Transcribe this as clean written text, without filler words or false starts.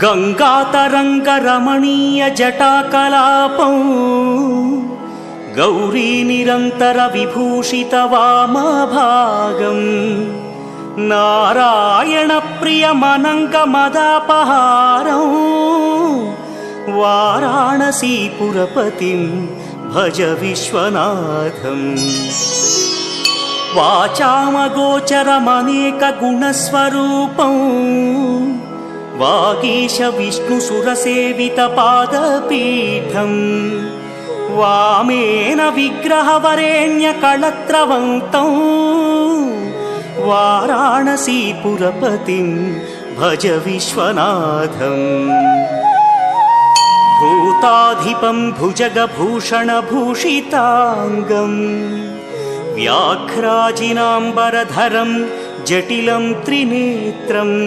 गङ्गातरङ्गरमणीयजटाकलापं गौरीनिरन्तरविभूषितवामभागम् नारायणप्रियमनङ्गमदापहारं वाराणसीपुरपतिं भज विश्वनाथम्। वाचामगोचरमनेकगुणस्वरूपं वागीश विष्णुसुरसेवितपादपीठम् वामेन विग्रहवरेण्यकळत्रवन्तं वाराणसीपुरपतिं भज विश्वनाथम्। भूताधिपं भुजगभूषणभूषिताङ्गम् व्याघ्राजिनाम्बरधरं जटिलं त्रिनेत्रम्